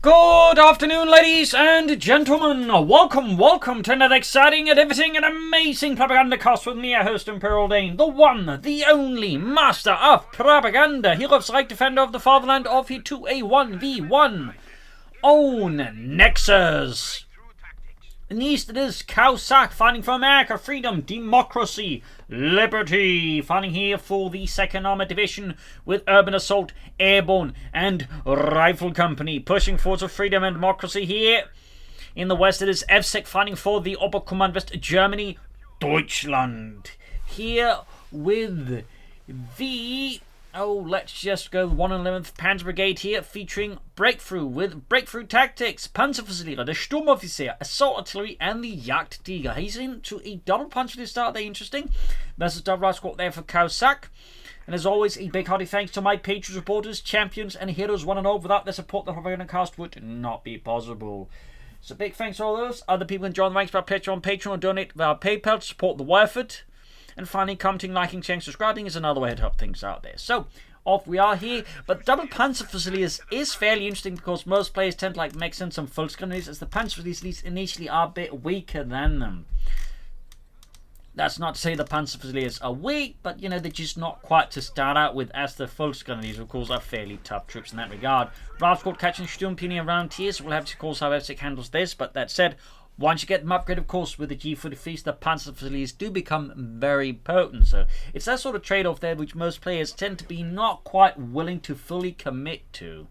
Good afternoon, ladies and gentlemen. Welcome to another exciting and everything and amazing Propagandacast with me, your host, Imperial Dane, the one, the only master of propaganda, hero's right defender of the fatherland of he to a 1v1 own Nexus. In the east it is Caosak, fighting for America, freedom, democracy, liberty, fighting here for the 2nd Armored Division with Urban Assault, Airborne and Rifle Company, pushing forwards for freedom and democracy here. In the west it is Evsik, fighting for the Oberkommandwest Germany, Deutschland. Here with the... let's just go 111th Panzer Brigade here, featuring Breakthrough with Breakthrough Tactics, Panzerfusilerer, the Sturmoffizier, Assault Artillery, and the Jagdtiger. He's into a double punch for the start, they're interesting. Versus double right squad there for Caosak. And as always, a big hearty thanks to my patrons, supporters, champions, and heroes one and all. Without their support, the Propagandacast would not be possible. So big thanks to all those. Other people can join the ranks by pledging on Patreon or donate via PayPal to support the effort. And finally, commenting, liking, sharing, subscribing is another way to help things out there. So, off we are here. But double Panzerfusileers is fairly interesting because most players tend to like mix in some full skirmishes, as the Panzerfusileers initially are a bit weaker than them. That's not to say the Panzerfusileers are weak, but you know, they're just not quite to start out with, as the full skirmishes, of course, are fairly tough troops in that regard. Ralph squad catching Sturmpionier around here, so we'll have to, of course, how Evsik handles this. But that said, once you get them upgraded, of course, with the G43s, the Panzerfusileers do become very potent. So it's that sort of trade-off there which most players tend to be not quite willing to fully commit to.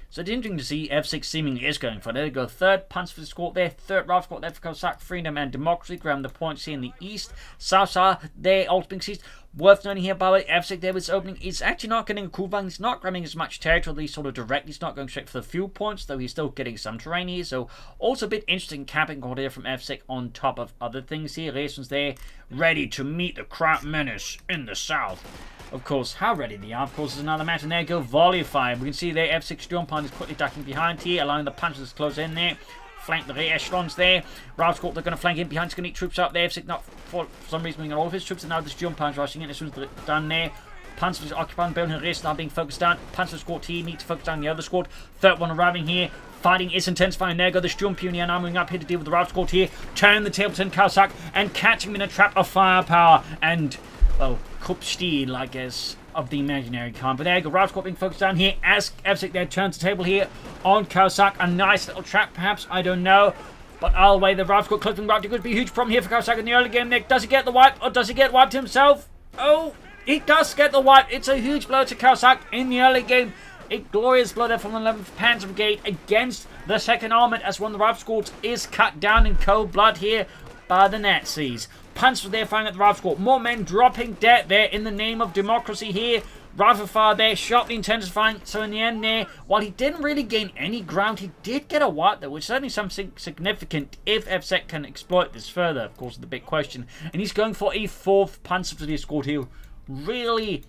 So it's interesting to see F6 seemingly is going for it. There you go, 3rd Panzerfusileer squad there, 3rd Ralph squad there for Caosak, freedom and democracy, grabbing the points here in the east. South there, also being seized. Worth noting here, by the way, Evsik there with his opening, he's actually not getting a cool bang, he's not grabbing as much territory, sort of directly, he's not going straight for the fuel points, though he's still getting some terrain here, so also a bit interesting camping order here from Evsik on top of other things here. Raisins there, ready to meet the crap menace in the south. Of course, how ready they are, of course, is another matter, and there you go, volley fire. We can see there, F6 Sturmpanzer is quickly ducking behind here, allowing the Panzers to close in there. Flank the rear echelons there. Ralph squad, they're going to flank in behind, he's going to need troops up there. Evsik not for some reason bringing all of his troops, and now this Sturmpanzer rushing in as soon as they're done there. Panzer is occupying the building, and rest now being focused down. Panzer squad here needs to focus down the other squad. 3rd one arriving here. Fighting is intensifying. There go the Sturmpionier now moving up here to deal with the Ralph squad here. Turn the tables in Caosak and catching him in a trap of firepower. And, well, Kupstil, I guess, of the imaginary kind. But there you go, Ralph squad being focused down here as Evsik there turns the table here on Caosak. A nice little trap, perhaps, I don't know. But either way, the Ralph squad clipping route could be a huge problem here for Caosak in the early game. Nick, does he get the wipe or does he get wiped himself? Oh, he does get the wipe. It's a huge blow to Caosak in the early game. A glorious blow there from the 11th Panzer Brigade against the 2nd Armored, as one of the Ralph squads is cut down in cold blood here by the Nazis. Panzer there firing at the Ralph squad. More men dropping dead there in the name of democracy here. Rifle fire there, sharply intensifying. So in the end there, while he didn't really gain any ground, he did get a wipe though, which is certainly something significant if Evsik can exploit this further, of course, the big question. And he's going for a 4th Panzerfusileer squad here, really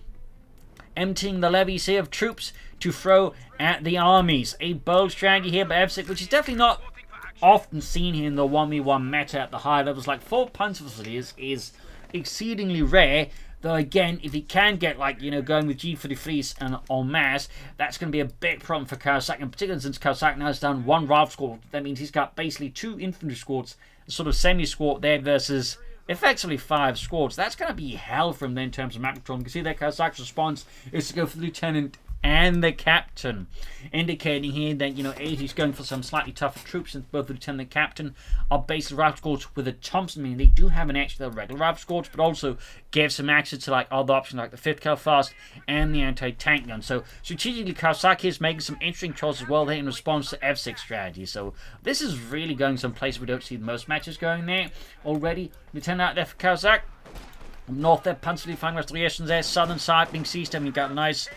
emptying the levies here of troops to throw at the armies. A bold strategy here by Evsik, which is definitely not often seen here in the 1v1 meta at the high levels. Like 4 Panzerfusileers is exceedingly rare. Though again, if he can get, like, you know, going with G43s and en masse, that's going to be a big problem for Caosak, in particular since Caosak now has done 1 Ralph squad. That means he's got basically 2 infantry squads, a sort of semi-squad there versus effectively 5 squads. That's going to be hell for him then in terms of map control. You can see that Caosak's response is to go for the lieutenant and the captain, indicating here that, you know, he's going for some slightly tougher troops, since both the lieutenant and the captain are basically Ralph squads with a Thompson. I mean, they do have an extra regular Ralph squads, but also give some access to like other options like the 5th Cal Fast and the anti-tank gun. So strategically, Caosak is making some interesting choices as well there in response to F6 strategy. So this is really going some places we don't see most matches going there already. Lieutenant out there for Caosak. North there, Panzer firing restorations there. Southern side being seized, and we got a nice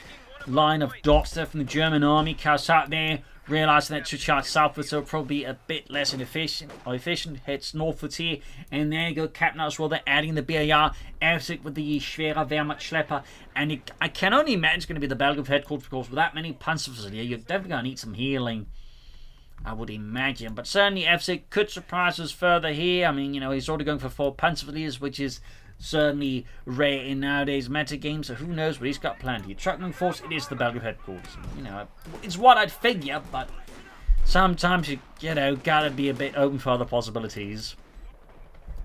line of dots there from the German army. Caosak there, realizing that to charge southwards, so probably a bit less efficient, heads northwards here, and there you go, Captain as well, they're adding the BAR, Evsik with the schwerer Wehrmachtschlepper, and I can only imagine it's going to be the Belgrade headquarters, because with that many Panzerfusileers here, you're definitely going to need some healing, I would imagine, but certainly Evsik could surprise us further here. I mean, you know, he's already going for 4 Panzerfusileers, which is certainly rare in nowadays meta games, so who knows what he's got planned here. Truckling force, it is the Belgrade headquarters. You know, it's what I'd figure, but sometimes you know, gotta be a bit open for other possibilities.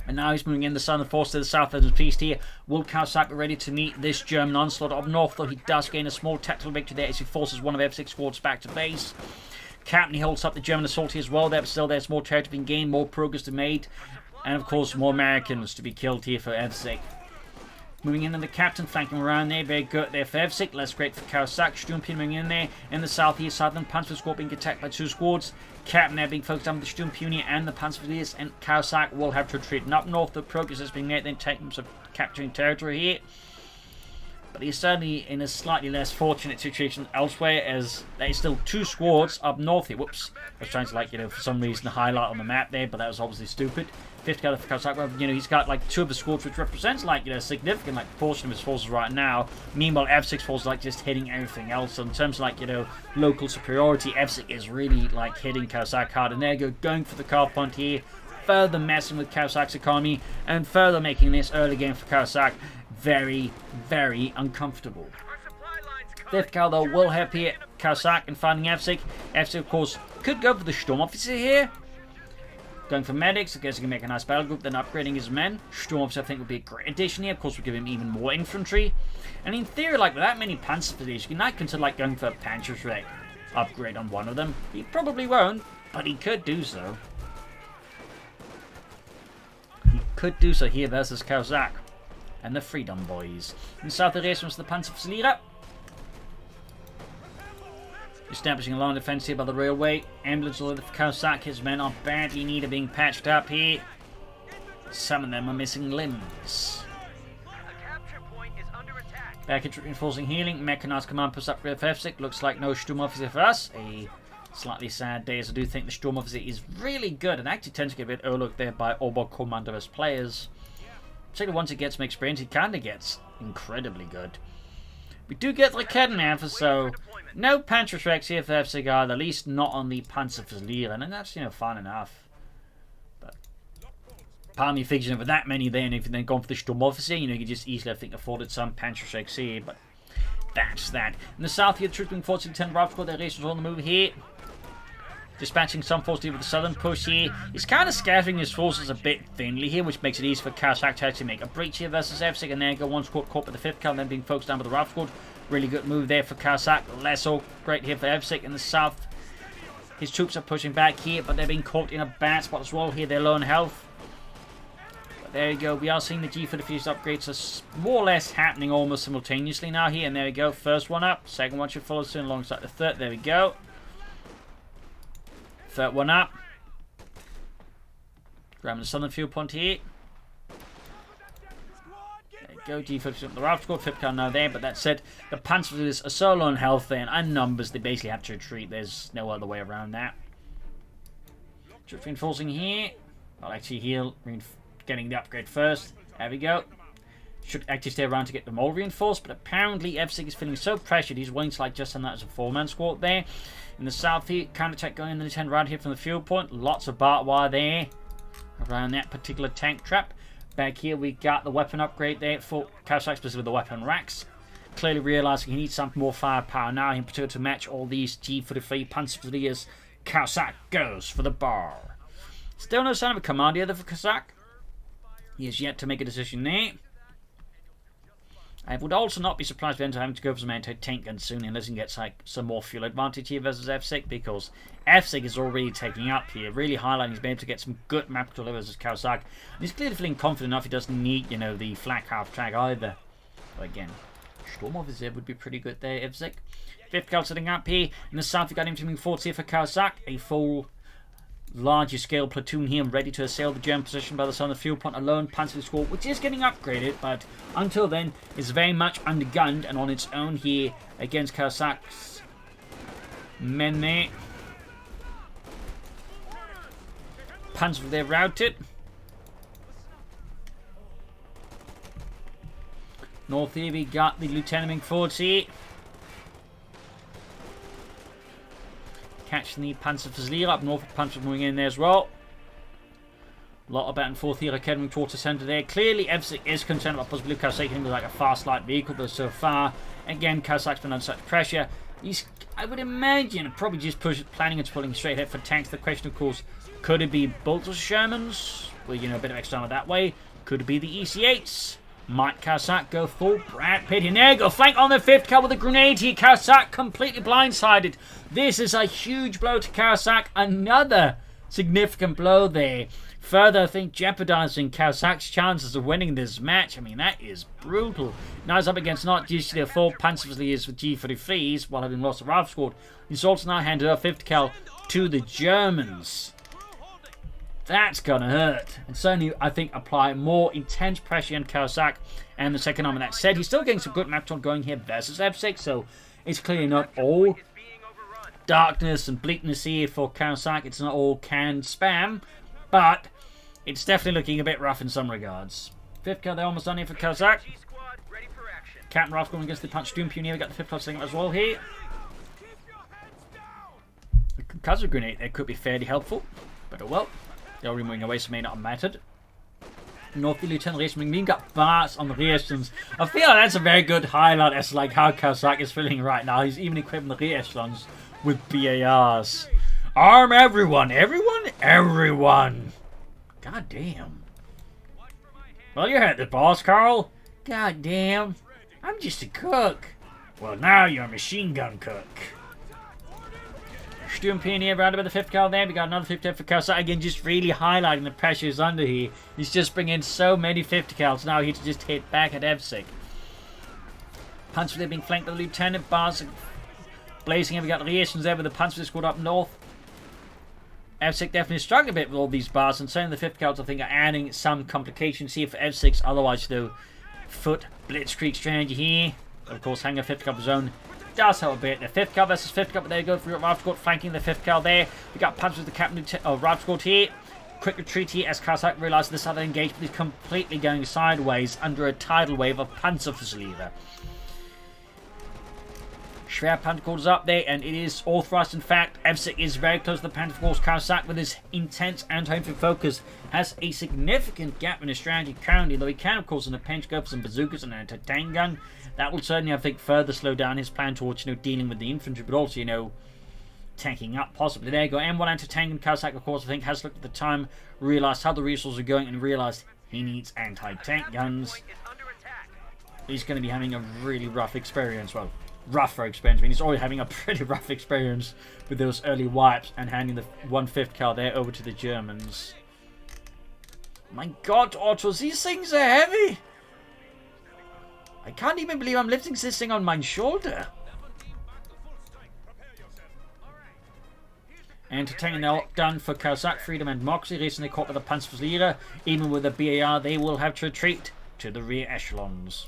And now he's moving in the southern force to the south of the east here. Will Caosak be ready to meet this German onslaught up north? Though he does gain a small tactical victory there as he forces one of Evsik's squads back to base. Captain holds up the German assault here as well there, but still there's more territory being gained, more progress to be made. And of course more Americans to be killed here for Evsik. Moving in, and the captain flanking around there. Very good there for Evsik. Less great for Caosak. Sturmpion moving in there. In the south here, southern Panzer squad being attacked by 2 squads. Captain there being focused on the Sturmpionier and the Panzerfusiliers. And Caosak will have to retreat. And up north, the progress is being made. Then taking some capturing territory here. But he's certainly in a slightly less fortunate situation elsewhere, as there's still 2 squads up north here. Whoops. I was trying to, like, you know, for some reason highlight on the map there, but that was obviously stupid. 5th gather for Caosak. Well, you know, he's got like 2 of the squads, which represents, like, you know, a significant, like, portion of his forces right now. Meanwhile, Evsik's forces like just hitting everything else. So in terms of, like, you know, local superiority, Evsik is really like hitting Caosak hard. And there you go, going for the car point here, further messing with Caosak's economy, and further making this early game for Caosak very, very uncomfortable. 5th Cal though will help here Caosak in finding Evsik. Evsik, of course, could go for the Sturm Officer here. Going for medics, I guess he can make a nice battle group, then upgrading his men. Sturm Officer I think would be a great addition here. Of course, we'll give him even more infantry. And in theory, like with that many Panzerfusiliers, you can not consider like going for a Panzerschreck upgrade on one of them. He probably won't, but he could do so. He could do so here versus Caosak and the Freedom Boys. In south of the race was the Panzerfusilier. Establishing a line of defense here by the railway. Ambulance order for Caosak. His men are badly in need of being patched up here. Some of them are missing limbs. Back at reinforcing healing. Mechanized command post upgrade for Evsik. Looks like no Sturm Officer for us. A slightly sad day, as I do think the Sturm Officer is really good and actually tends to get a bit overlooked there by Oberkommanders players. Particularly once he gets some experience, he kind of gets incredibly good. We do get the Kettenwerfer, so no Panzerschrecks here for Evsik, at least not on the Panzerfusilier, and that's, you know, fine enough. But part of me figures, with that many there, and if you then gone for the Sturm Officer, you know, you could just easily, I think, afforded some Panzerschrecks here, but that's that. In the south here, the troops being forced to 10 Rauf squad, their races on the move here. Dispatching some forces here with the southern push here. He's kind of scattering his forces a bit thinly here, which makes it easy for Caosak to actually make a breach here versus Evsik. And there you go, 1 squad caught by the 5th cal, then being focused down by the Rauf squad. Really good move there for Caosak. Less so great here for Evsik. In the south, his troops are pushing back here, but they're being caught in a bad spot as well here. They're low on health. But there you go, we are seeing the G for the fuse upgrades are more or less happening almost simultaneously now here. And there we go, first one up. Second one should follow soon alongside the third. There we go. Third one up. Grabbing the southern fuel point here. There you go, G50 up the Rauf squad, 5th cal now there, but that said, the Panzerfusiliers are so low in health there and numbers, they basically have to retreat. There's no other way around that. Troops reinforcing here. I'll actually heal, getting the upgrade first. There we go. Should actually stay around to get them all reinforced, but apparently Evsik is feeling so pressured, he's willing to like just send that as a 4-man squad there. In the south here, counter-attack going in the 10 right here from the fuel point. Lots of barbed wire there around that particular tank trap. Back here we got the weapon upgrade there for Caosak, specifically the weapon racks. Clearly realizing he needs some more firepower now, in particular to match all these G43 Panzerfusiliers. Caosak goes for the bar. Still no sign of a command either for Caosak. He has yet to make a decision there. I would also not be surprised if having to go for some anti-tank guns soon, unless he gets like some more fuel advantage here versus Evsik, because Evsik is already taking up here, really highlighting he's been able to get some good map control versus Caosak. And he's clearly feeling confident enough he doesn't need, you know, the flak half track either. But again, Sturm Officer would be pretty good there, Evsik. 5th cal setting up here. In the south, we got incoming force here for Caosak, a full larger scale platoon here ready to assail the German position by the southern fuel point. A lone Panzer squad, which is getting upgraded, but until then is very much undergunned and on its own here against Caosak's men there. Panzer there routed. North here we got the Lieutenant force here. Catching the Panzerfusilier up north, Panzer moving in there as well. A lot of back and forth here, heading towards the centre there. Clearly, Evsik is concerned about possibly Caosak hitting with like a fast light vehicle, but so far, again, Caosak's been under such pressure. He's, I would imagine, probably just planning on pulling straight ahead for tanks. The question, of course, could it be bolters Shermans? Well, you know, a bit of extra armor that way. Could it be the EC8s? Might Caosak go full Brad Pitt in there? Go flank on the 5th cal with a grenade here. Caosak completely blindsided. This is a huge blow to Caosak. Another significant blow there. Further, I think, jeopardizing Caosak's chances of winning this match. I mean, that is brutal. Now he's up against not just the 4 Panzerfusiliers with G33s while having lost the Rifle Squad. He's also now handed a 5th cal to the Germans. That's gonna hurt. And certainly, I think, apply more intense pressure on Caosak and the second army. That said, he's still getting some good match on going here versus Evsik, so it's clearly not all darkness and bleakness here for Caosak. It's not all canned spam, but it's definitely looking a bit rough in some regards. 5th cal, they're almost done here for Caosak. Captain Ralph going against the Punch Doom Pioneer. We got the 5th cal sitting up as well here. The concussive grenade there could be fairly helpful, but oh well. They're already moving away, so may not have mattered. North Lieutenant Racing Meme got bars on the reactions. I feel like that's a very good highlight as like how Caosak is feeling right now. He's even equipping the rear echelons with BARs. Arm everyone! Everyone! Everyone! God damn. Well, you heard the boss, Carl. God damn. I'm just a cook. Well, now you're a machine gun cook. Sturm Pioneer rounded by the 5th cal there. We got another 50 for Caosak. Again, just really highlighting the pressures under here. He's just bringing so many 50 cals now. He just hit back at Evsik. Panzer being flanked by the Lieutenant. Bars blazing. We got reactions there with the Panzer squad up north. Evsik definitely struggling a bit with all these bars. And certainly the 5th cals, I think, are adding some complications here for Evsik's. Otherwise, though, foot blitzkrieg strategy here. Of course, hanging a 5th cal zone does help a bit. The 5th cal versus 5th cal, but there you go for Rifle Squad flanking the 5th cal there. We got Panzer with the captain of Rifle Squad here. Quick retreat here as Caosak realizes this other engagement is completely going sideways under a tidal wave of Panzerfusilier. Schwer Panzer is up there, and it is authorized. In fact, Evsik is very close to the Panzer Force. Caosak, with his intense anti-infantry focus, has a significant gap in his strategy currently, though he can, of course, in a pinch go for some bazookas and an anti-tank gun. That will certainly, I think, further slow down his plan towards, you know, dealing with the infantry, but also, you know, tanking up, possibly. There you go. M1 anti-tank, and Caosak, of course, I think, has looked at the time, realized how the resources are going, and realized he needs anti-tank guns. He's going to be having a really rough experience. Well, rougher experience. I mean, he's already having a pretty rough experience with those early wipes and handing the 1/5 cal there over to the Germans. My God, Autos, these things are heavy. I can't even believe I'm lifting this thing on my shoulder. Entertaining now done for Caosak, Freedom and Moxie. Recently caught with the Panzerfusilier. Even with the BAR, they will have to retreat to the rear echelons.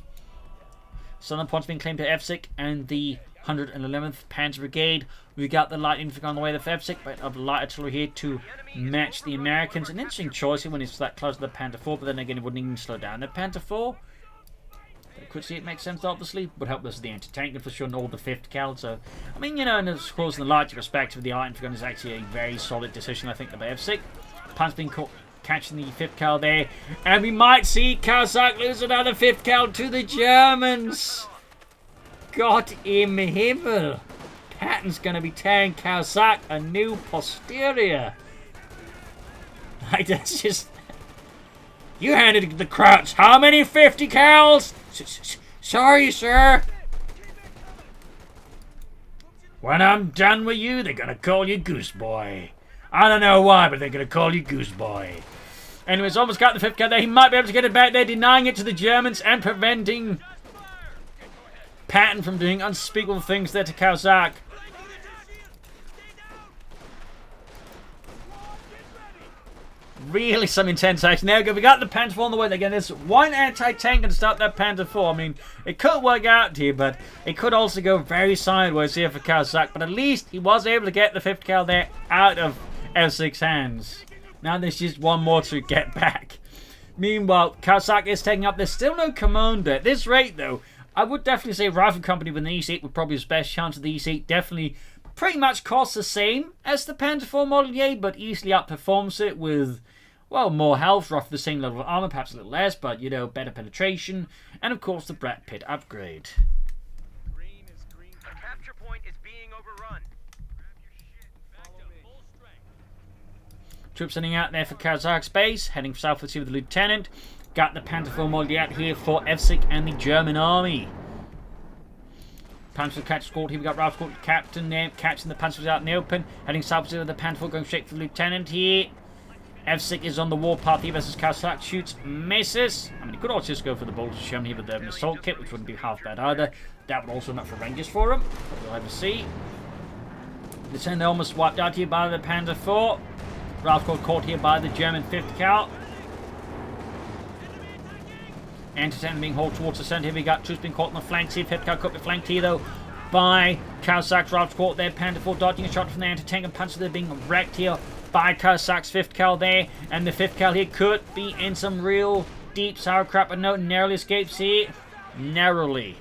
Southern points being claimed to Evsik and the 111th Panzer Brigade. We got the light infantry on the way to Evsik, but of light artillery here to match the Americans. An interesting choice here when it's that close to the Panther 4, but then again it wouldn't even slow down the Panther 4. I could see it makes sense, obviously. Would help us with the anti-tank and for sure, and all the 5th cal. So, I mean, you know, and of course, in the larger perspective, the light infantry gun is actually a very solid decision, I think, by Evsik. Panzer being caught catching the 5th cal there, and we might see Caosak lose another 5th cal to the Germans. God im Himmel. Patton's going to be tearing Caosak a new posterior. Like, that's just... You handed the Krauts how many 50 cals? Sorry, sir. When I'm done with you, they're going to call you Goose Boy. I don't know why, but they're going to call you Goose Boy. Anyways, almost got the 5th cal there. He might be able to get it back there, denying it to the Germans and preventing Patton from doing unspeakable things there to Caosak. Really some intense action. There we go. We got the Panther 4 on the way. Again, there's one anti-tank to start that Panther 4. I mean, it could work out here, but it could also go very sideways here for Caosak. But at least he was able to get the 5th cal there out of Evsik's hands. Now there's just one more to get back. Meanwhile, Caosak is taking up. There's still no commander. At this rate, though, I would definitely say Rifle Company with an E8 would probably be his best chance of the E8. Definitely pretty much costs the same as the Panther 4 Model A, but easily outperforms it with, well, more health, roughly the same level of armor, perhaps a little less, but, you know, better penetration, and of course the Brad Pitt upgrade. Green is green. A capture point is Troops sending out there for Caosak's base, heading southwards here with the lieutenant. Got the Panther Four out here for Evsik and the German army. Panzer catch squad here. We got Ralph Scott, captain there, catching the Panzers out in the open, heading southwards with the Panther going straight for the lieutenant here. Evsik is on the warpath here versus Caosak, shoots, misses. I mean, he could also just go for the bolter shell here with the assault kit, which wouldn't be half bad either. That would also not for Rangers for him, but we'll have to see. The 10 almost wiped out here by the Panzer IV. Ralph got caught here by the German 5th Cal. Anti-10 being hauled towards the centre here. We got troops being caught on the flanks here. 5th Cal could be flanked here though by Caosak. Ralph caught there. Panzer IV dodging a shot from the anti-tank and Panzer. They're being wrecked here by Caosak's 5th Cal there. And the 5th Cal here could be in some real deep sour crap. But no, narrowly escapes here. Narrowly.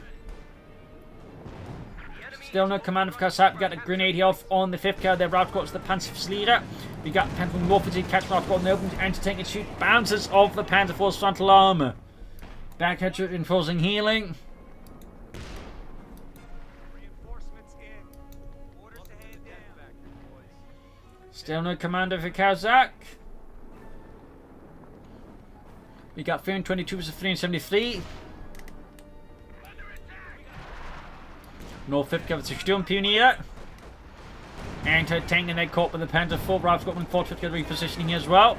Still no command of Caosak. We got a grenade here off on the 5th Cal there. Ralph got the Panzer leader. We got Panther from Norfolk to catch Ralph got in the open anti-tank and shoot bounces off the Panzer IV's frontal armor. Backhatcher reinforcing healing. Still no commander for Caosak. We got 322 versus 373. North 5th covers the Sturmpionier. Anti-tank and they caught by the Panzer IV. Ralph's got one 4th 5th repositioning as well.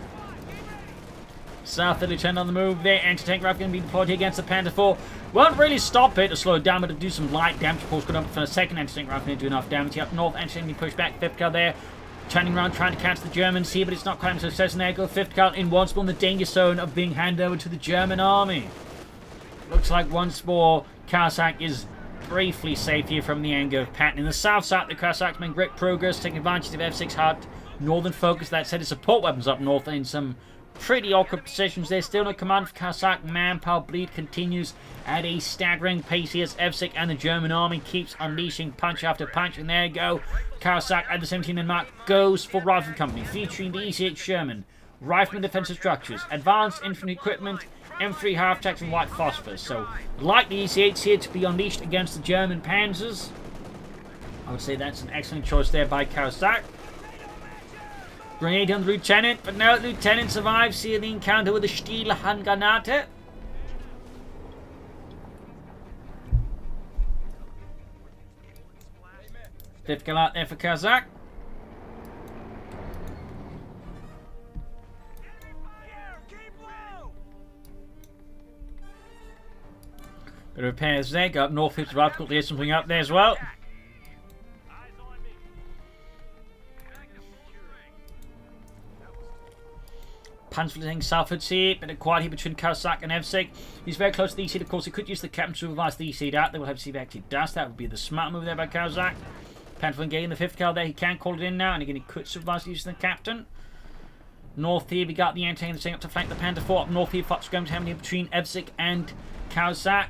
South, the lieutenant on the move there. Anti-tank Ralph going to be deployed here against the Panzer IV. Won't really stop it to slow it down, but to do some light damage. Of course, good up for a second. Anti-tank Ralph going to do enough damage here up north. Anti-tank being pushed back. 5th Cal there. Turning around, trying to catch the Germans here, but it's not quite a success. And there go 5th Cal in once more in the danger zone of being handed over to the German army. Looks like once more Caosak is briefly safe here from the anger of Patton. In the south side, the Caosaks made great progress, taking advantage of F6's hard northern focus. That said, his support weapons up north in some pretty awkward positions. There's still no command for Caosak. Manpower bleed continues at a staggering pace here as Evsik and the German army keeps unleashing punch after punch. And there you go. Caosak at the 17-minute mark goes for Rifle Company, featuring the ECH Sherman, Rifleman defensive structures, advanced infantry equipment, M3 half-tracks and white phosphorus. So, like the ECH here to be unleashed against the German panzers. I would say that's an excellent choice there by Caosak. Grenade on the lieutenant, but no, the lieutenant survives here the encounter with the Stielhandgranate. Fifth gun out there for Caosak. Bit of repairs there. Go up north, 50 right, got the something up there as well. Panzer southwards here, bit of quiet here between Caosak and Evsik. He's very close to the EC. Of course, he could use the captain to revise the EC out. They will have to see if he actually does. That would be the smart move there by Caosak. Panther getting the 5th Cal there. He can call it in now, and again, he could supervise using the captain. North here, we got the anti-tank setting up to flank the Panther 4. Up north here, Fox skirmish happening between Evsik and Caosak.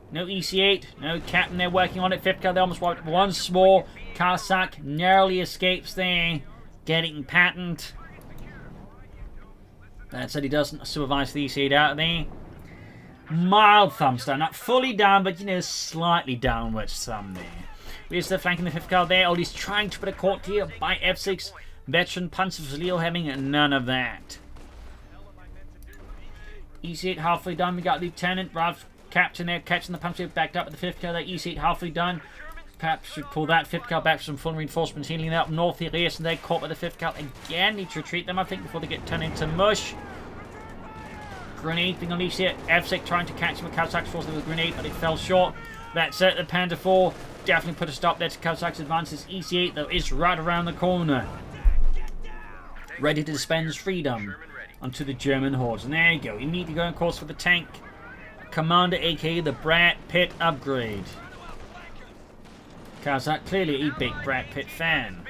No EC8, no captain there working on it. 5th Cal there almost wiped once more. Caosak narrowly escapes there, getting patent. That said, he doesn't supervise the EC8 out there. Mild thumbs down, not fully down, but you know, slightly downwards thumb there. We're still flanking the 5th Cal there. He's trying to put a court here by F6. Veteran Panzer Leo having none of that. EC8 halfway done. We got Lieutenant Ralph, captain there, catching the Panzer backed up at the 5th Cal there. EC8 halfway done. Perhaps should pull that 5th Cal back for some full reinforcements. Healing up north here. And they're caught by the 5th Cal again. Need to retreat them, I think, before they get turned into mush. Grenade being unleashed here. Evsik trying to catch him with Caosak's force with a grenade, but it fell short. That's it. The Panzer IV definitely put a stop there to Caosak's advances. EC8, though, is right around the corner, ready to dispense freedom onto the German hordes. And there you go. Immediately going course for the tank commander, aka the Brad Pitt upgrade. Caosak clearly a big Brad Pitt fan.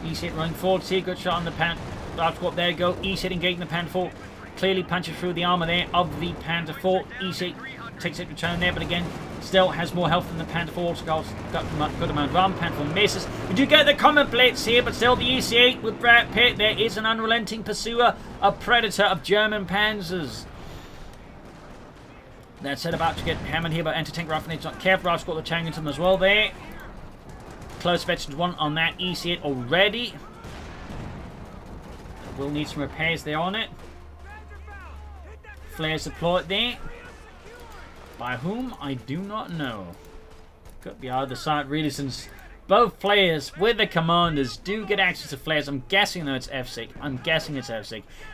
EC8 running forward. See, good shot on the Panther. There you go. EC8 engaging the Panther IV. Clearly punches through the armor there of the Panther IV. EC8 takes it to return there, but again, still has more health than the Panther IV. Also got a good amount of armor. Panther IV misses. We do get the common blitz here, but still the EC8 with Brad Pitt. There is an unrelenting pursuer, a predator of German panzers. That said, about to get hammered here by anti-tank rifle. It's not careful. Ralph's got the tank into them as well there. close veterans 1 on that EC8 already. We'll need some repairs there on it. Flares deployed there. By whom? I do not know. Could be either side really, since both players with the commanders do get access to flares. I'm guessing though it's Evsik.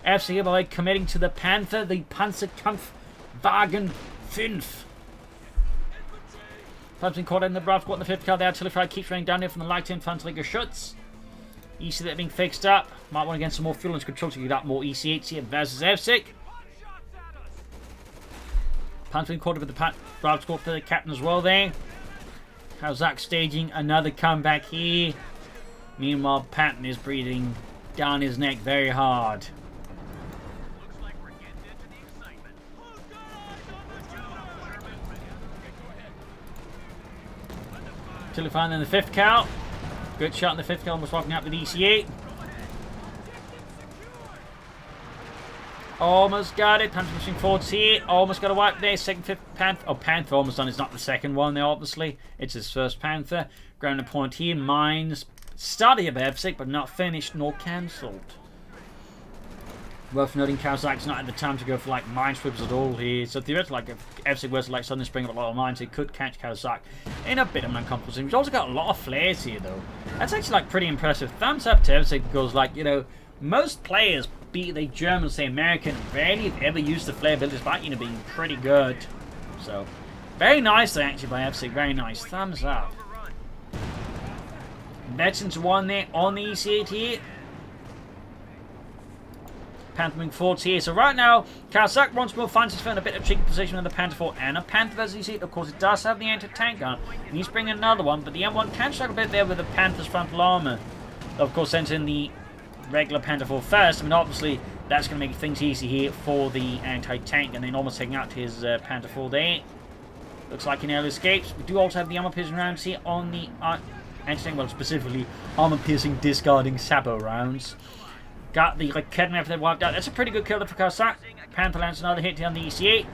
Evsik here by committing to the Panther, the Panzerkampfwagen 5. Time's been caught in the rough, got the 5th car. The artillery fire keeps raining down here from the light infantry Geschütz. You see that being fixed up. Might want to get some more fuel and control to get up more EC8s here versus Evsik. Pan's been caught up with the Bravo squad for the captain as well there. Caosak staging another comeback here. Meanwhile, Patton is breathing down his neck very hard. Till fine in the 5th cal. Good shot in the 5th cal, almost walking out with EC8. Almost got it. Panther pushing forwards here. Almost got a wipe there. 2nd, 5th Panther. Oh, Panther almost done. It's not the 2nd one there, obviously. It's his 1st Panther. Ground a point here. Mines. Study of Evsik, but not finished nor cancelled. Worth noting, Caosak's not at the time to go for like mine sweepers at all here. So theoretically, like if Evsik was to like suddenly spring up a lot of mines, he could catch Caosak in a bit of an uncomfortable position. He's also got a lot of flares here, though. That's actually like pretty impressive. Thumbs up to Evsik because, like, you know, most players, be they German or say American, rarely have ever used the flare ability despite, you know, being pretty good. So, very nice actually by Evsik, very nice. Thumbs up. Veterans 1 there on the EC8 here. Panther moving forwards here. So right now, Caosak once more finds himself in a bit of a tricky position with the Panther 4 and a Panther as you see. Of course, it does have the anti-tank gun. And he's bringing another one, but the M1 can struggle a bit there with the Panther's frontal armor. Of course, sends in the regular Panther 4 first. I mean, obviously, that's going to make things easy here for the anti-tank, and then almost taking out his Panther 4 there. Looks like he nearly escapes. We do also have the armor-piercing rounds here on the anti-tank, well, specifically armor-piercing discarding Sabo rounds. Got the Raketen after they wiped out. That's a pretty good kill for Caosak. Panther lands another hit here on the EC8.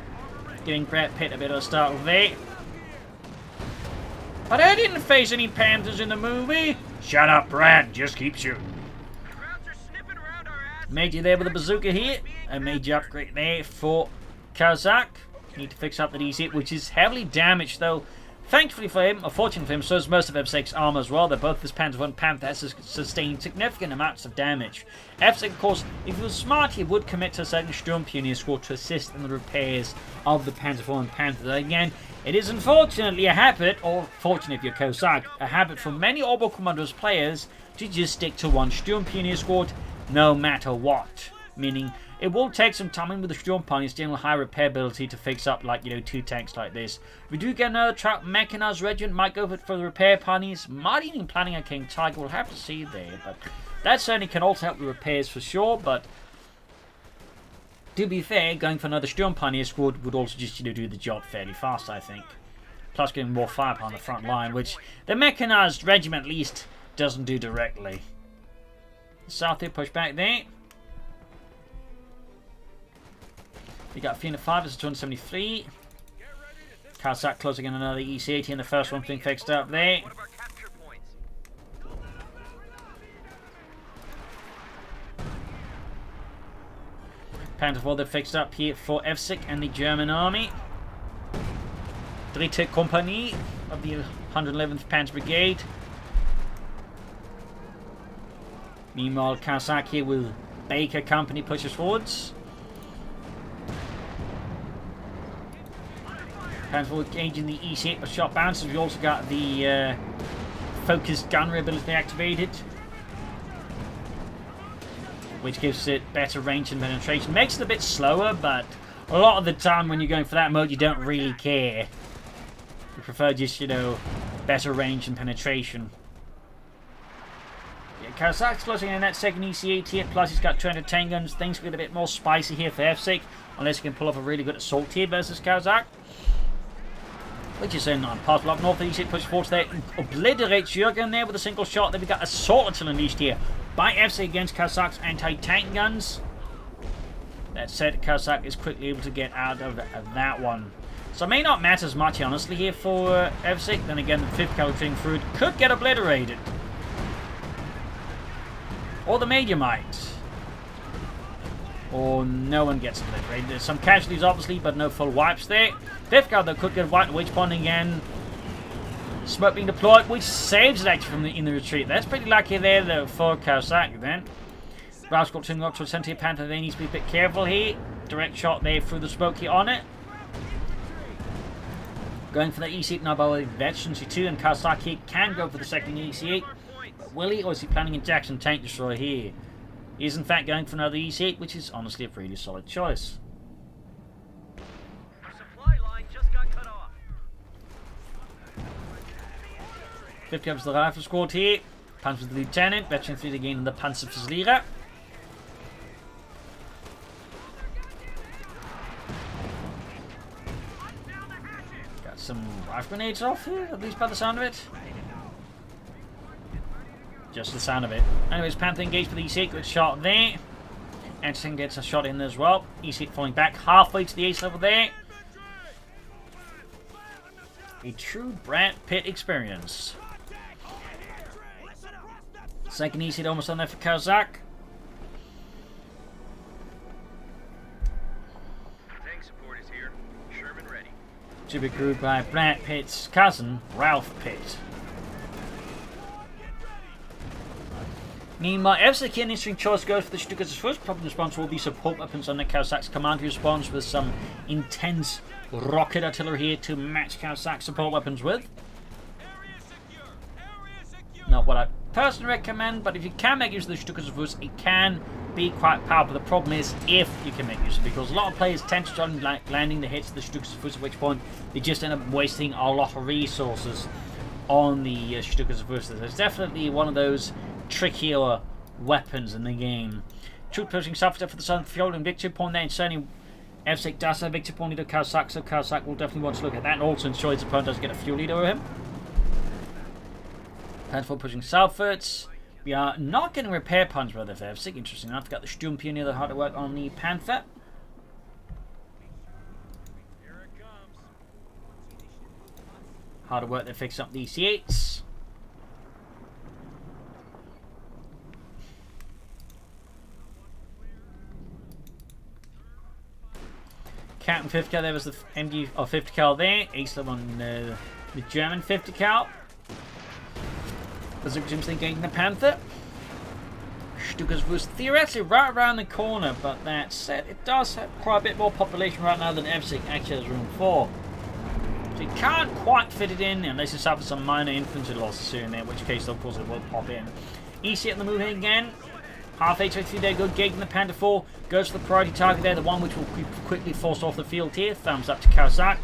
Giving Pitt a bit of a start there. But I didn't face any Panthers in the movie. Shut up, Brad. Just keep shooting. Major there with a bazooka here. A major upgrade there for Caosak. Need to fix up the EC8, which is heavily damaged though. Thankfully for him, or fortunately for him, so is most of Evsik's armor as well. They're both this Panther 1 Panther has sustained significant amounts of damage. Evsik, of course, if he was smart, he would commit to a certain Sturmpioneer squad to assist in the repairs of the Panther 4 Panther. Again, it is unfortunately a habit, or fortunately if you're Caosak, a habit for many Orbital Commandos players to just stick to one Sturmpioneer squad no matter what. Meaning, it will take some time with the Sturmpioneers dealing with high repair ability to fix up, like, you know, 2 tanks like this. We do get another truck mechanized regiment, might go for the repair ponies, might even planning a King Tiger, we'll have to see there, but that certainly can also help with repairs for sure, but to be fair, going for another Sturmpioneer squad would also just, you know, do the job fairly fast, I think. Plus getting more firepower on the front line, which the mechanized regiment at least doesn't do directly. South here, push back there. We got 305 as 273. Caosak closing in another EC80 and the first one being fixed up there. Panther 4 they've fixed up here for Evsik and the German army. Dritte Kompanie of the 111th Panzer Brigade. Meanwhile, Caosak here with Baker Company pushes forwards. Panther engaging the EC8 with shot bounces. We've also got the focused gunnery ability activated, which gives it better range and penetration. Makes it a bit slower, but a lot of the time when you're going for that mode, you don't really care. You prefer just, you know, better range and penetration. Yeah, Caosak's closing in that second EC8 here, plus he's got 210 guns. Things get a bit more spicy here for Evsik, unless he can pull off a really good assault here versus Caosak. Which is in on pass block north. EC8 push forward there, obliterates Jürgen there with a single shot. Then we got assault until unleashed here by Evsik against Caosak's anti-tank guns. That said, Caosak is quickly able to get out of that one. So it may not matter as much, honestly, here for Evsik. Then again, the 5th cavalry through it could get obliterated. Or the Major might. Or no one gets obliterated. There's some casualties, obviously, but no full wipes there. 5th guard, though, could get wiped at which point again. Smoke being deployed, which saves it actually from in the retreat. That's pretty lucky there, though, for Caosak then. Rascal turning up to a Sentient Panther. They need to be a bit careful here. Direct shot there through the smoke here on it. Going for the EC8 now by Veteran C2, and Caosak here can go for the second EC8. But will he, or is he planning a Jackson Tank Destroyer here? He is in fact going for another EC8, which is honestly a really solid choice. Our supply line just got cut off. 50 comes the Rifle Squad here. Panzer the Lieutenant, Veteran 3 again in the Panzerverlierer. Got some rifle grenades off here, at least by the sound of it. Just the sound of it. Anyways, Panther engaged with E6, good shot there. Anderson gets a shot in as well. E6 falling back halfway to the ace level there. A true Brad Pitt experience. Second E6 almost on there for Caosak. Tank support is here. Sherman ready. To be crewed by Brad Pitt's cousin, Ralph Pitt. Meanwhile, Evsik here, an interesting choice goes for the Stukas' first problem response will be support weapons on the Caosak's command. He responds with some intense rocket artillery here to match Caosak's support weapons with. Not what I personally recommend, but if you can make use of the Stukas, it can be quite powerful. The problem is if you can make use of it, because a lot of players tend to try landing the hits of the Stukas, at which point they just end up wasting a lot of resources on the Stukas. It's definitely one of those trickier weapons in the game. Troop pushing south for the southern field and victory point there, and certainly Evsik does have victory point leader Caosak, so Caosak will definitely want to look at that, and also ensure his opponent doesn't get a fuel leader over him. Panther pushing southwards. We are not getting repair punch by the Evsik, interesting enough. Got the Sturm Pioneer that hard to work on the Panther. Hard to work to fix up the EC8s. Captain 50 cal, there was the MG or 50 cal there. Ace level on the German 50 cal. Bazooka Jim's engaging the Panther. Stukas was theoretically right around the corner, but that said, it does have quite a bit more population right now than Evsik actually has room for. So you can't quite fit it in unless you suffer some minor infantry losses here and there, in which case, of course, it will pop in. EC at the move again. Half HO3 there, good gating the Panther 4. Goes for the priority target there, the one which will be quickly forced off the field here. Thumbs up to Caosak.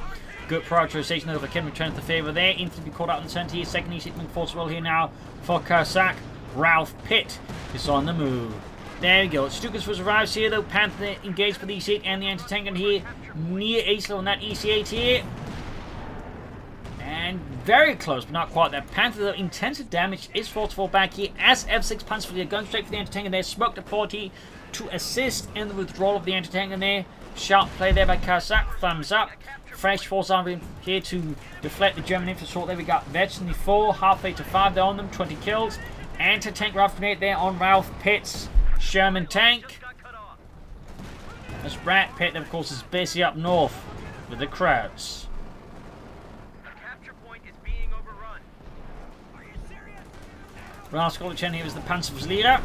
Good prioritization over Kim, returns to favour there. Infantry caught out in the centre here. Second EC moving force well here now for Caosak. Ralph Pitt is on the move. There we go. Stukas was arrives here though. Panther engaged for the EC8 and the anti-tank here. Near ace level on that EC8 here. And very close, but not quite. That Panther, though, intensive damage is forced to fall back here as F6 Panzerverlierer going straight for the anti-tank there. Smoke deployed here to assist in the withdrawal of the anti-tank there. Sharp play there by Caosak. Thumbs up. Fresh force armor here to deflect the German infantry. There we got Veteran 4, halfway to 5 there on them, 20 kills. Anti-tank rifle grenade there on Ralph Pitt's Sherman tank. As Brad Pitt, of course, is busy up north with the crowds. Rascal here is the Panzerverlierer.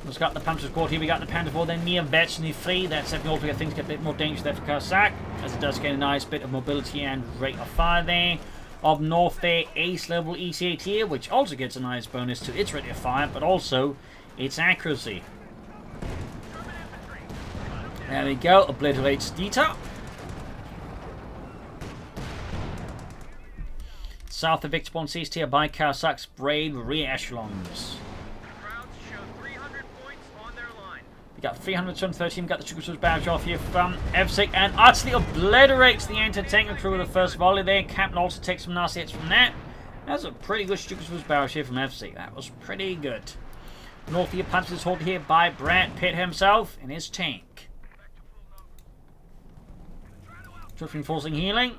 We've got the Panzer Squad here, we got the Panther 4, then near Veteran 3. That's definitely altogether things get a bit more dangerous there for Caosak, as it does get a nice bit of mobility and rate of fire there. Up north there, ace level EC8 here, which also gets a nice bonus to its rate of fire, but also its accuracy. There we go, obliterates Dieter. South of Victor Point seized here by Caosak's brave rear echelons. We got 313, we got the Stukas barrage off here from Evsik and utterly obliterates the anti-tank crew with the first volley there. Captain also takes some nasty hits from that. That's a pretty good Stukas barrage here from Evsik. That was pretty good. North here, Panzer is held here by Brad Pitt himself in his tank. Troops reinforcing healing.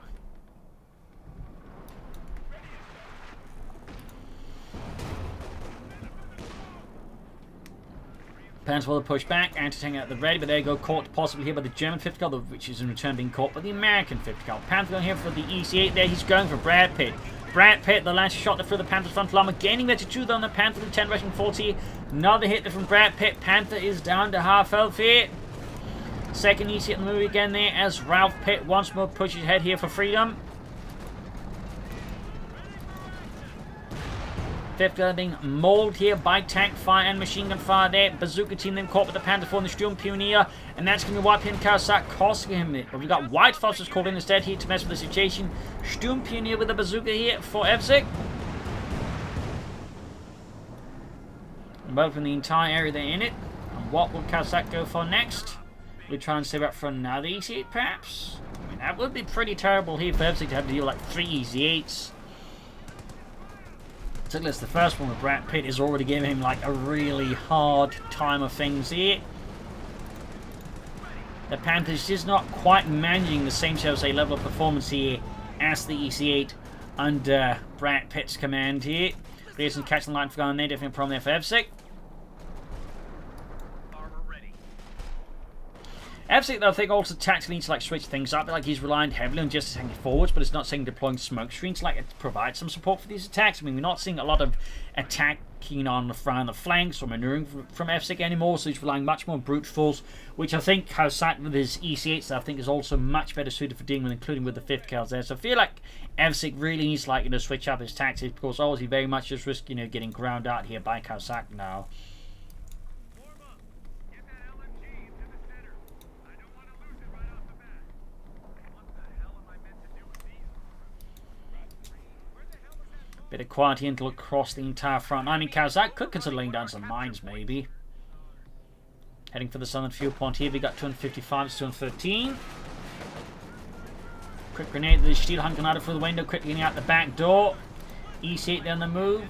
Panzer will push back, anti-tank at the ready, but there you go, caught possibly here by the German 50 cal, which is in return being caught by the American 50 cal. Panther going here for the EC8 there, he's going for Brad Pitt. Brad Pitt, the last shot through the Panther's frontal armor, gaining there to 2 on the Panther, the 10 rushing 40. Another hit there from Brad Pitt. Panther is down to half health here. Second EC at the move again there as Ralph Pitt once more pushes ahead here for freedom. 5th being mauled here by tank fire and machine gun fire there. Bazooka team then caught with the Panther 4 and the Sturmpioneer. And that's going to wipe him Caosak, costing him it. But we've got White Foster's called in instead here to mess with the situation. Sturmpioneer with the bazooka here for Evsik. Well, from the entire area they're in it. And what will Caosak go for next? Will he try and save up for another EC8 perhaps? I mean, that would be pretty terrible here for Evsik to have to deal like 3 EC8s. Particularly the first one with Brad Pitt is already giving him like a really hard time of things here. The Panthers just not quite managing the same, shall I say, level of performance here as the EC8 under Brad Pitt's command here. There's some catching line for going there, definitely a problem there for Evsik. Evsik, though, I think also tactically needs to like switch things up. Like he's relying heavily on just attacking forwards, but it's not saying deploying smoke screens like it provides some support for these attacks. I mean, we're not seeing a lot of attacking on the front and the flanks or maneuvering from Evsik anymore, so he's relying much more on brute force, which I think Caosak with his EC8s I think is also much better suited for dealing with, including with the 5th cals there. So I feel like Evsik really needs like to switch up his tactics because obviously very much just risk getting ground out here by Caosak now. Bit of quality intel across the entire front. I mean, Caosak could consider laying down some mines, maybe. Heading for the southern fuel point here. We got 255 to 213. Quick grenade. The steel hunt grenade through the window, quickly getting out the back door. EC8 down the move.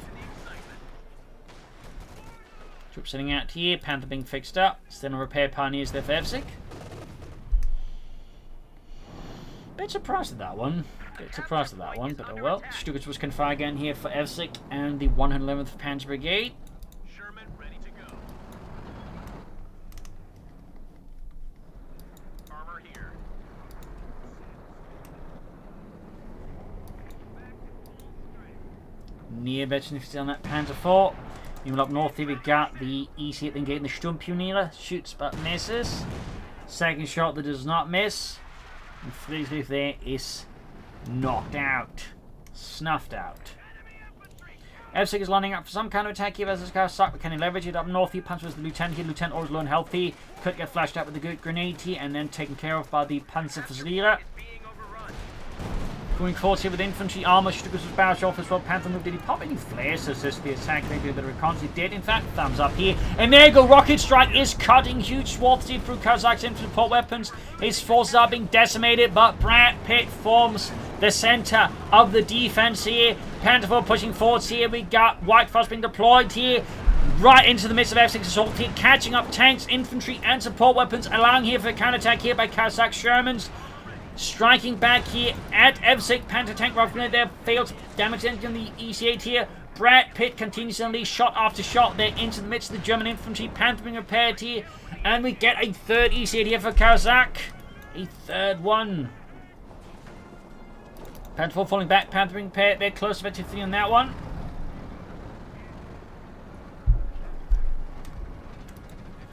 Troops sitting out here. Panther being fixed up. Still no repair pioneers there for Evsik. Bit surprised at that one. But oh well. Stukas was confirmed again here for Evsik and the 111th Panzer Brigade. Sherman ready to go. Armor here. Near veteran if on that Panzer 4. Even up north here we got the EC8 then getting the Sturmpioneer. Shoots but misses. Second shot that does not miss. And 3 there is knocked out. Snuffed out. Evsik is lining up for some kind of attack here versus Caosak, but can he leverage it up north? He punches the Lieutenant here. Lieutenant always low and healthy. Could get flashed out with a good grenade here and then taken care of by the Panzerfusilerer. Going forward here with infantry armor. Stukas was barraged off as well. Panther moved. Did he pop any flares to assist the attack? Maybe a bit of reconnaissance. He did, in fact. Thumbs up here. And there you go. Rocket Strike is cutting huge swaths here through Caosak's infantry support weapons. His forces are being decimated, but Brad Pitt forms the center of the defense here. Panther 4 pushing forwards here. We got White Frost being deployed here. Right into the midst of Evsik's assault here. Catching up tanks, infantry, and support weapons. Allowing here for a counterattack here by Caosak Shermans. Striking back here at Evsik. Panther tank rifle grenade there. Failed to damage engine the EC8 here. Brad Pitt continues to unleash shot after shot there into the midst of the German infantry. Panther being repaired here. And we get a 3rd EC8 here for Caosak. A 3rd one. Panther 4 falling back. Panther being repaired there. Close to 3 on that one.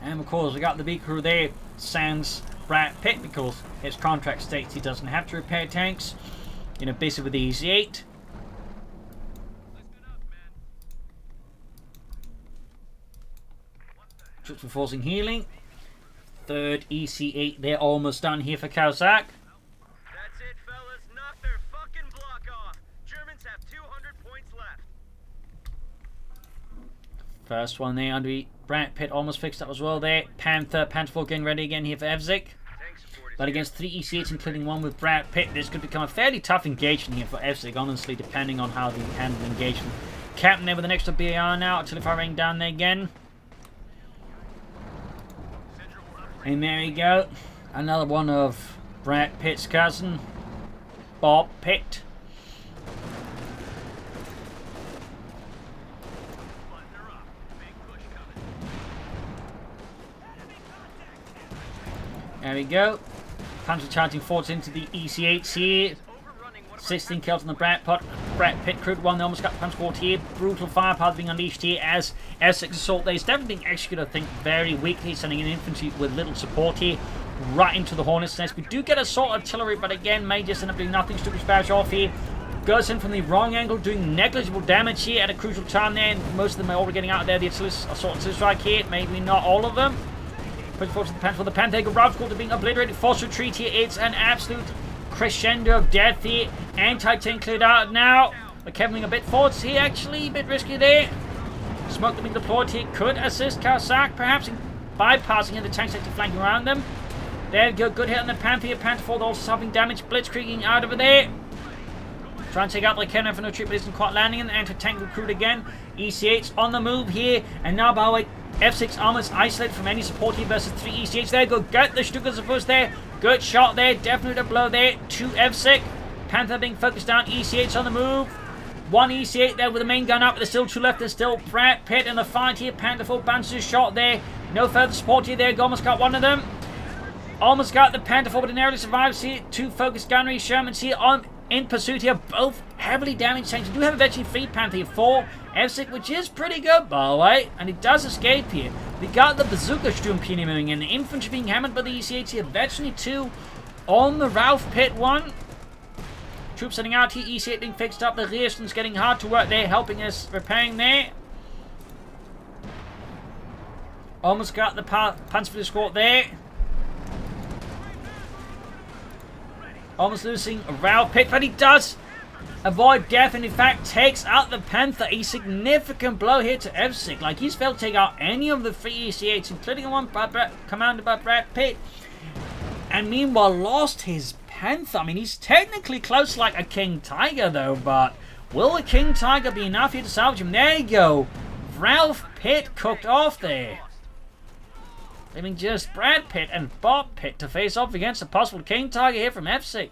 And of course we got the big crew there. Sans Brad Pitt because his contract states he doesn't have to repair tanks. Basically with the EC8. Troops forcing healing. 3rd EC8, they're almost done here for Caosak. That's it, fellas. Knock their fucking block off. Germans have 200 points left. First one there under Brad Pitt almost fixed up as well there. Panther 4 getting ready again here for Evsik. But against 3 EC8s, including one with Brad Pitt, this could become a fairly tough engagement here for Evsik, honestly, depending on how the handle engagement. Captain there with an extra BAR now, artillery firing down there again. And there we go. Another one of Brad Pitt's cousin, Bob Pitt. There we go. Panzer charging forwards into the EC8s here. 16 kills on the Brad Pitt crew. One, they almost got the Panzer Fort here. Brutal firepower being unleashed here as Evsik assault there is definitely being executed, I think, very weakly, sending in infantry with little support here right into the Hornet's Nest. We do get assault artillery, but again, may just end up doing nothing. Stupid barrage off here. Goes in from the wrong angle, doing negligible damage here at a crucial time there. And most of them are already getting out of there. The assault artillery strike here, maybe not all of them. Push forward to the Panther. The Panther Route Squad being obliterated. Forced retreat here. It's an absolute crescendo of death here. Anti-tank cleared out now. We're keveling a bit forwards here, actually. A bit risky there. Smoke being deployed here could assist Caosak, perhaps in bypassing the tank sector flanking around them. There we go. Good hit on the Panther. Panther Fort also suffering damage. Blitzkrieging out over there. Trying to take out the cannon for no trip, but isn't quite landing. And the anti-tank recruit again. EC8's on the move here. And now, by the way, F6 almost isolated from any support here versus 3 EC8s. There go. Get the Stukas of us there. Good shot there. Definitely a blow there to Evsik. Panther being focused down. EC8's on the move. One EC8 there with the main gun up. There's still two left. There's still Brad Pitt in the fight here. Panther full bounces shot there. No further support here. There. Almost got one of them. Almost got the Panther full, but narrowly survives here. Two focused gunnery Shermans here on in pursuit here. Both heavily damaged tanks. We do have eventually 3 Panther here for Evsik, which is pretty good, by the way. And he does escape here. We got the Bazooka Sturmpione moving in. The infantry being hammered by the EC8s here. Eventually 2 on the Ralph Pitt one. Troops setting out here. EC8 being fixed up. The Rearstons getting hard to work there, helping us repairing there. Almost got the Panzer squad there. Almost losing Ralph Pitt, but he does avoid death and in fact takes out the Panther. A significant blow here to Evsik. Like, he's failed to take out any of the 3 EC8s, including one commanded by Brad Pitt. And meanwhile lost his Panther. I mean, he's technically close like a King Tiger though, but will the King Tiger be enough here to salvage him? There you go. Ralph Pitt cooked off there. Leaving just Brad Pitt and Bob Pitt to face off against a possible King Tiger here from Evsik.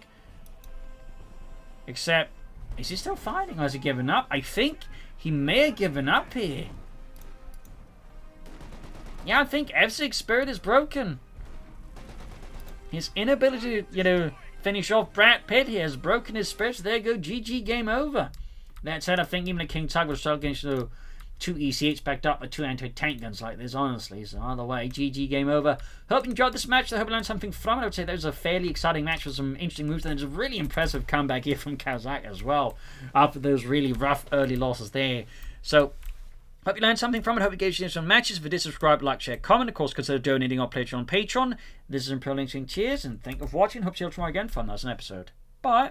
Except, is he still fighting or has he given up? I think he may have given up here. Yeah, I think Evsik's spirit is broken. His inability to, finish off Brad Pitt here has broken his spirit. So there you go, GG, game over. That said, I think even a King Tiger will struggle against 2 EC8s backed up with 2 anti-tank guns like this, honestly. So either way, GG, game over. Hope you enjoyed this match. I hope you learned something from it. I would say that was a fairly exciting match with some interesting moves. And there's a really impressive comeback here from Caosak as well, after those really rough early losses there. So, hope you learned something from it. Hope it gave you some matches. If you did, subscribe, like, share, comment. Of course, consider donating or pledging on Patreon. This is Imperial Lynching. Cheers, and thank you for watching. Hope to see you tomorrow again for another episode. Bye.